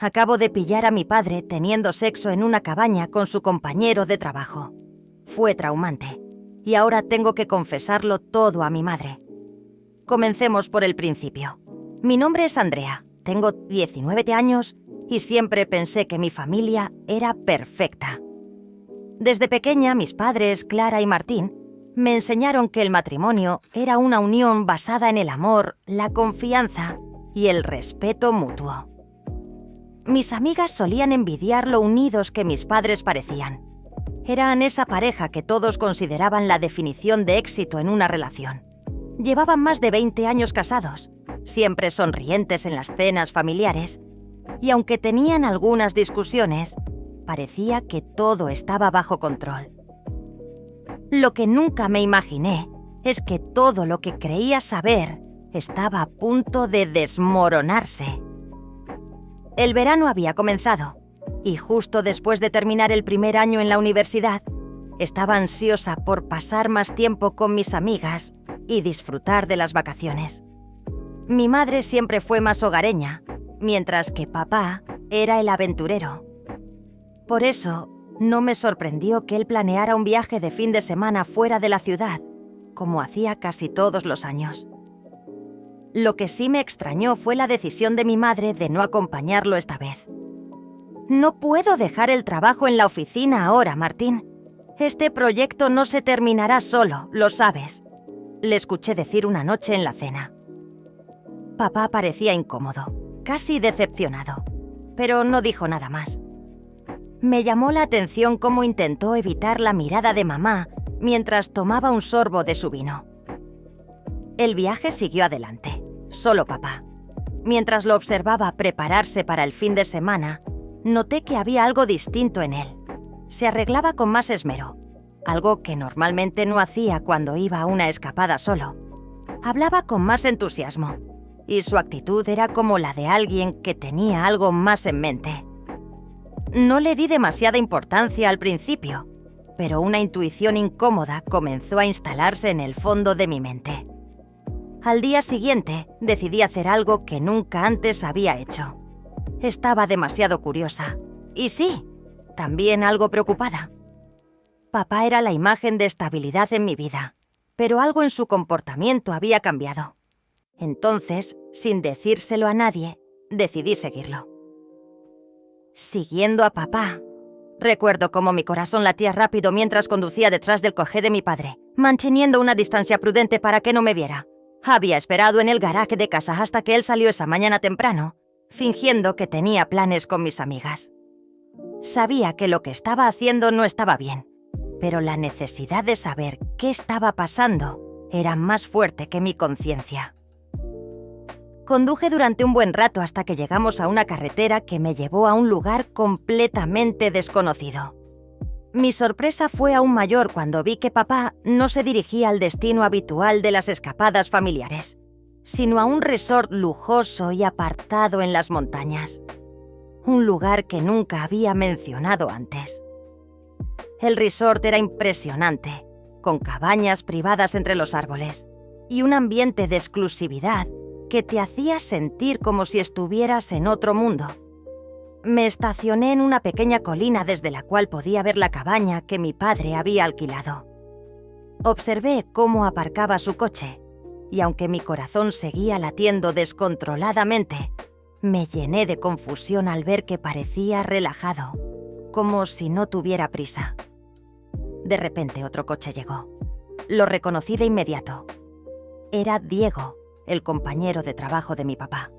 Acabo de pillar a mi padre teniendo sexo en una cabaña con su compañero de trabajo. Fue traumante, y ahora tengo que confesarlo todo a mi madre. Comencemos por el principio. Mi nombre es Andrea, tengo 19 años y siempre pensé que mi familia era perfecta. Desde pequeña, mis padres, Clara y Martín, me enseñaron que el matrimonio era una unión basada en el amor, la confianza y el respeto mutuo. Mis amigas solían envidiar lo unidos que mis padres parecían. Eran esa pareja que todos consideraban la definición de éxito en una relación. Llevaban más de 20 años casados, siempre sonrientes en las cenas familiares, y aunque tenían algunas discusiones, parecía que todo estaba bajo control. Lo que nunca me imaginé es que todo lo que creía saber estaba a punto de desmoronarse. El verano había comenzado, y justo después de terminar el primer año en la universidad, estaba ansiosa por pasar más tiempo con mis amigas y disfrutar de las vacaciones. Mi madre siempre fue más hogareña, mientras que papá era el aventurero. Por eso, no me sorprendió que él planeara un viaje de fin de semana fuera de la ciudad, como hacía casi todos los años. Lo que sí me extrañó fue la decisión de mi madre de no acompañarlo esta vez. «No puedo dejar el trabajo en la oficina ahora, Martín. Este proyecto no se terminará solo, lo sabes», le escuché decir una noche en la cena. Papá parecía incómodo, casi decepcionado, pero no dijo nada más. Me llamó la atención cómo intentó evitar la mirada de mamá mientras tomaba un sorbo de su vino. El viaje siguió adelante, solo papá. Mientras lo observaba prepararse para el fin de semana, noté que había algo distinto en él. Se arreglaba con más esmero, algo que normalmente no hacía cuando iba a una escapada solo. Hablaba con más entusiasmo, y su actitud era como la de alguien que tenía algo más en mente. No le di demasiada importancia al principio, pero una intuición incómoda comenzó a instalarse en el fondo de mi mente. Al día siguiente, decidí hacer algo que nunca antes había hecho. Estaba demasiado curiosa. Y sí, también algo preocupada. Papá era la imagen de estabilidad en mi vida, pero algo en su comportamiento había cambiado. Entonces, sin decírselo a nadie, decidí seguirlo. Siguiendo a papá. Recuerdo cómo mi corazón latía rápido mientras conducía detrás del coche de mi padre, manteniendo una distancia prudente para que no me viera. Había esperado en el garaje de casa hasta que él salió esa mañana temprano, fingiendo que tenía planes con mis amigas. Sabía que lo que estaba haciendo no estaba bien, pero la necesidad de saber qué estaba pasando era más fuerte que mi conciencia. Conduje durante un buen rato hasta que llegamos a una carretera que me llevó a un lugar completamente desconocido. Mi sorpresa fue aún mayor cuando vi que papá no se dirigía al destino habitual de las escapadas familiares, sino a un resort lujoso y apartado en las montañas. Un lugar que nunca había mencionado antes. El resort era impresionante, con cabañas privadas entre los árboles y un ambiente de exclusividad que te hacía sentir como si estuvieras en otro mundo. Me estacioné en una pequeña colina desde la cual podía ver la cabaña que mi padre había alquilado. Observé cómo aparcaba su coche, y aunque mi corazón seguía latiendo descontroladamente, me llené de confusión al ver que parecía relajado, como si no tuviera prisa. De repente otro coche llegó. Lo reconocí de inmediato. Era Diego, el compañero de trabajo de mi papá.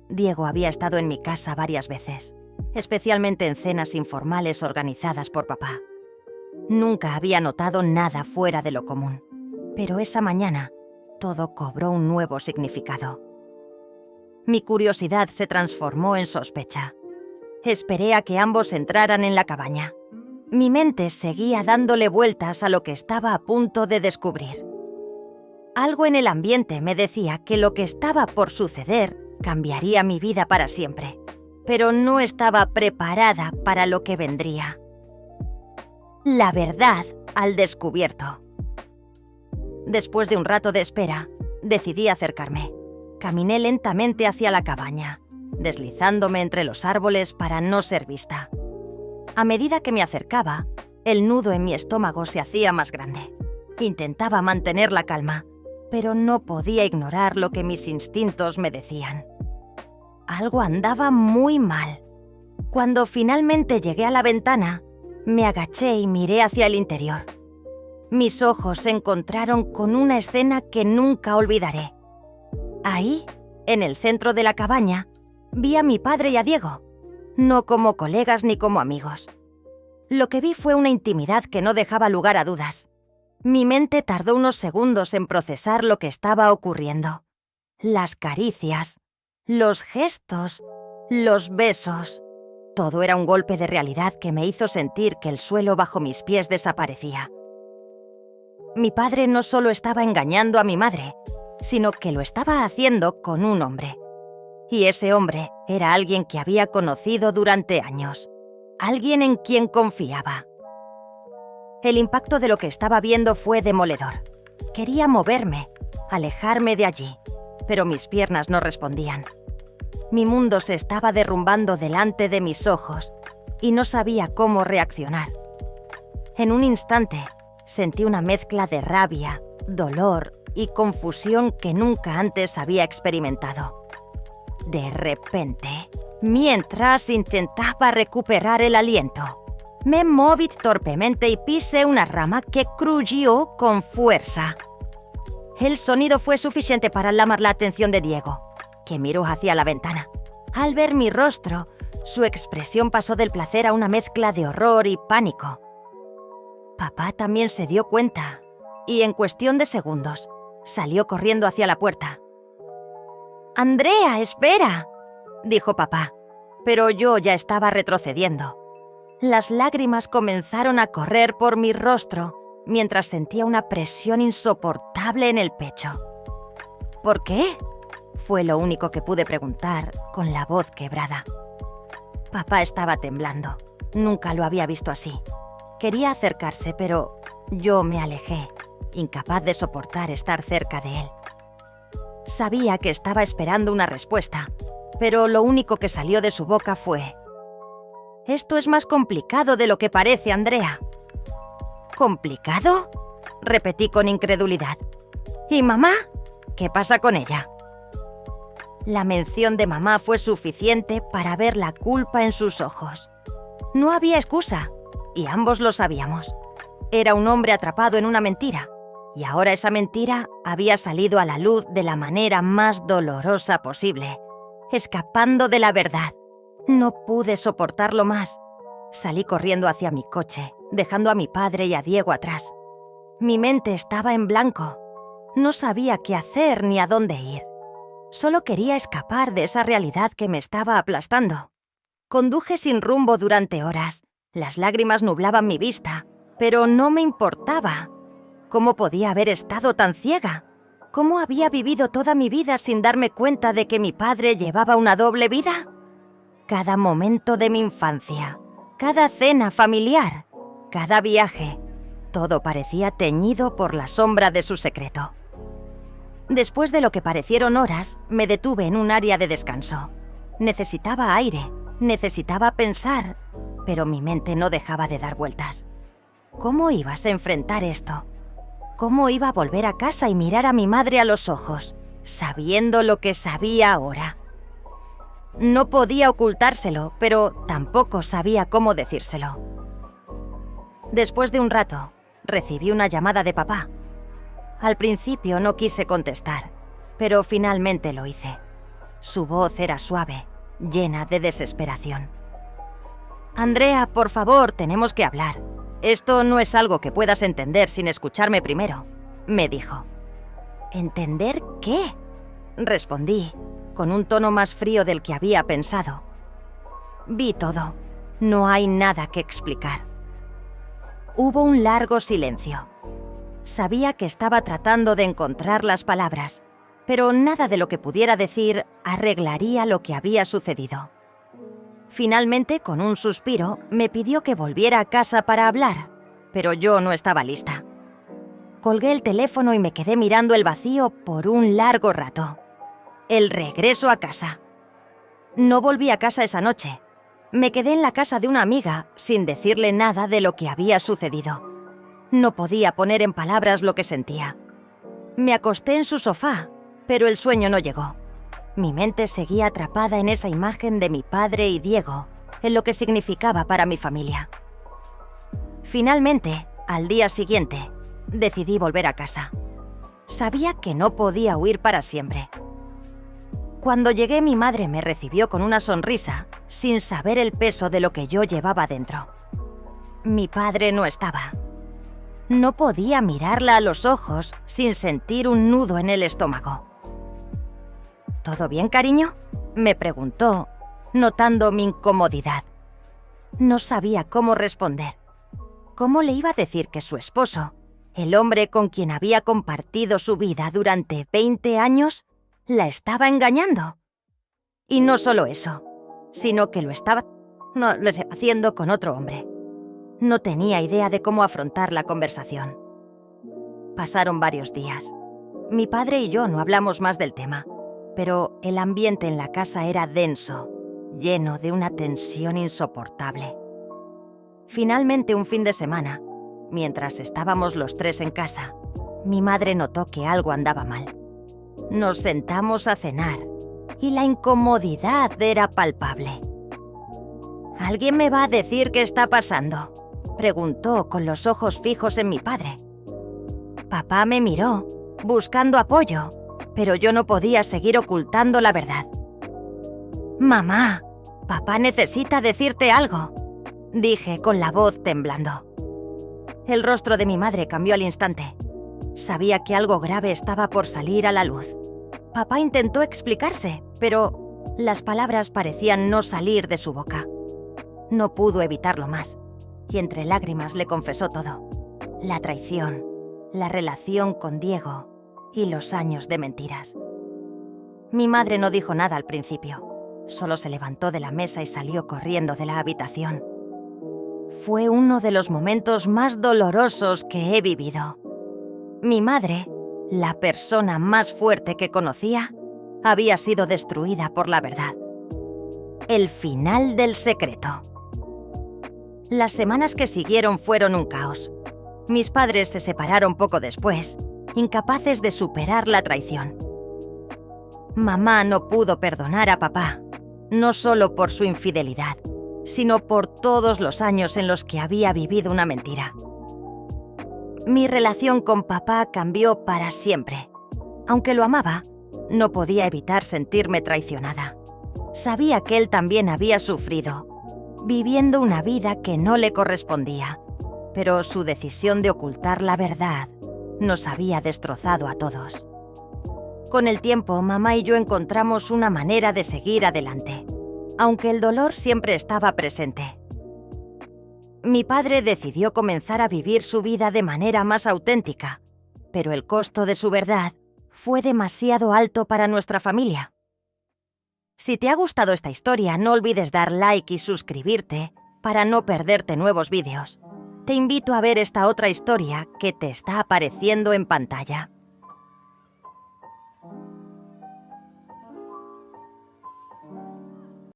Diego había estado en mi casa varias veces, especialmente en cenas informales organizadas por papá. Nunca había notado nada fuera de lo común, pero esa mañana todo cobró un nuevo significado. Mi curiosidad se transformó en sospecha. Esperé a que ambos entraran en la cabaña. Mi mente seguía dándole vueltas a lo que estaba a punto de descubrir. Algo en el ambiente me decía que lo que estaba por suceder cambiaría mi vida para siempre, pero no estaba preparada para lo que vendría. La verdad al descubierto. Después de un rato de espera, decidí acercarme. Caminé lentamente hacia la cabaña, deslizándome entre los árboles para no ser vista. A medida que me acercaba, el nudo en mi estómago se hacía más grande. Intentaba mantener la calma, pero no podía ignorar lo que mis instintos me decían. Algo andaba muy mal. Cuando finalmente llegué a la ventana, me agaché y miré hacia el interior. Mis ojos se encontraron con una escena que nunca olvidaré. Ahí, en el centro de la cabaña, vi a mi padre y a Diego, no como colegas ni como amigos. Lo que vi fue una intimidad que no dejaba lugar a dudas. Mi mente tardó unos segundos en procesar lo que estaba ocurriendo. Las caricias, los gestos, los besos. Todo era un golpe de realidad que me hizo sentir que el suelo bajo mis pies desaparecía. Mi padre no solo estaba engañando a mi madre, sino que lo estaba haciendo con un hombre. Y ese hombre era alguien que había conocido durante años. Alguien en quien confiaba. El impacto de lo que estaba viendo fue demoledor. Quería moverme, alejarme de allí, pero mis piernas no respondían. Mi mundo se estaba derrumbando delante de mis ojos y no sabía cómo reaccionar. En un instante, sentí una mezcla de rabia, dolor y confusión que nunca antes había experimentado. De repente, mientras intentaba recuperar el aliento, me moví torpemente y pisé una rama que crujió con fuerza. El sonido fue suficiente para llamar la atención de Diego, que miró hacia la ventana. Al ver mi rostro, su expresión pasó del placer a una mezcla de horror y pánico. Papá también se dio cuenta, y en cuestión de segundos, salió corriendo hacia la puerta. «¡Andrea, espera!», dijo papá, pero yo ya estaba retrocediendo. Las lágrimas comenzaron a correr por mi rostro mientras sentía una presión insoportable en el pecho. «¿Por qué?», fue lo único que pude preguntar con la voz quebrada. Papá estaba temblando. Nunca lo había visto así. Quería acercarse, pero yo me alejé, incapaz de soportar estar cerca de él. Sabía que estaba esperando una respuesta, pero lo único que salió de su boca fue: «Esto es más complicado de lo que parece, Andrea». «¿Complicado?», repetí con incredulidad. «¿Y mamá? ¿Qué pasa con ella?». La mención de mamá fue suficiente para ver la culpa en sus ojos. No había excusa, y ambos lo sabíamos. Era un hombre atrapado en una mentira, y ahora esa mentira había salido a la luz de la manera más dolorosa posible, escapando de la verdad. No pude soportarlo más. Salí corriendo hacia mi coche, dejando a mi padre y a Diego atrás. Mi mente estaba en blanco. No sabía qué hacer ni a dónde ir. Solo quería escapar de esa realidad que me estaba aplastando. Conduje sin rumbo durante horas. Las lágrimas nublaban mi vista, pero no me importaba. ¿Cómo podía haber estado tan ciega? ¿Cómo había vivido toda mi vida sin darme cuenta de que mi padre llevaba una doble vida? Cada momento de mi infancia, cada cena familiar, cada viaje, todo parecía teñido por la sombra de su secreto. Después de lo que parecieron horas, me detuve en un área de descanso. Necesitaba aire, necesitaba pensar, pero mi mente no dejaba de dar vueltas. ¿Cómo ibas a enfrentar esto? ¿Cómo iba a volver a casa y mirar a mi madre a los ojos, sabiendo lo que sabía ahora? No podía ocultárselo, pero tampoco sabía cómo decírselo. Después de un rato, recibí una llamada de papá. Al principio no quise contestar, pero finalmente lo hice. Su voz era suave, llena de desesperación. «Andrea, por favor, tenemos que hablar. Esto no es algo que puedas entender sin escucharme primero», me dijo. «¿Entender qué?», respondí, con un tono más frío del que había pensado. Vi todo. No hay nada que explicar. Hubo un largo silencio. Sabía que estaba tratando de encontrar las palabras, pero nada de lo que pudiera decir arreglaría lo que había sucedido. Finalmente, con un suspiro, me pidió que volviera a casa para hablar, pero yo no estaba lista. Colgué el teléfono y me quedé mirando el vacío por un largo rato. El regreso a casa. No volví a casa esa noche. Me quedé en la casa de una amiga sin decirle nada de lo que había sucedido. No podía poner en palabras lo que sentía. Me acosté en su sofá, pero el sueño no llegó. Mi mente seguía atrapada en esa imagen de mi padre y Diego, en lo que significaba para mi familia. Finalmente, al día siguiente, decidí volver a casa. Sabía que no podía huir para siempre. Cuando llegué, mi madre me recibió con una sonrisa, sin saber el peso de lo que yo llevaba dentro. Mi padre no estaba. No podía mirarla a los ojos sin sentir un nudo en el estómago. ¿Todo bien, cariño?, me preguntó, notando mi incomodidad. No sabía cómo responder. ¿Cómo le iba a decir que su esposo, el hombre con quien había compartido su vida durante 20 años, la estaba engañando? Y no solo eso, sino que lo estaba haciendo con otro hombre. No tenía idea de cómo afrontar la conversación. Pasaron varios días. Mi padre y yo no hablamos más del tema, pero el ambiente en la casa era denso, lleno de una tensión insoportable. Finalmente, un fin de semana, mientras estábamos los tres en casa, mi madre notó que algo andaba mal. Nos sentamos a cenar y la incomodidad era palpable. ¿Alguien me va a decir qué está pasando?, preguntó con los ojos fijos en mi padre. Papá me miró, buscando apoyo, pero yo no podía seguir ocultando la verdad. «Mamá, papá necesita decirte algo», dije con la voz temblando. El rostro de mi madre cambió al instante. Sabía que algo grave estaba por salir a la luz. Papá intentó explicarse, pero las palabras parecían no salir de su boca. No pudo evitarlo más, y entre lágrimas le confesó todo: la traición, la relación con Diego y los años de mentiras. Mi madre no dijo nada al principio, solo se levantó de la mesa y salió corriendo de la habitación. Fue uno de los momentos más dolorosos que he vivido. Mi madre, la persona más fuerte que conocía, había sido destruida por la verdad. El final del secreto. Las semanas que siguieron fueron un caos. Mis padres se separaron poco después, incapaces de superar la traición. Mamá no pudo perdonar a papá, no solo por su infidelidad, sino por todos los años en los que había vivido una mentira. Mi relación con papá cambió para siempre. Aunque lo amaba, no podía evitar sentirme traicionada. Sabía que él también había sufrido, viviendo una vida que no le correspondía, pero su decisión de ocultar la verdad nos había destrozado a todos. Con el tiempo, mamá y yo encontramos una manera de seguir adelante, aunque el dolor siempre estaba presente. Mi padre decidió comenzar a vivir su vida de manera más auténtica, pero el costo de su verdad fue demasiado alto para nuestra familia. Si te ha gustado esta historia, no olvides dar like y suscribirte para no perderte nuevos vídeos. Te invito a ver esta otra historia que te está apareciendo en pantalla.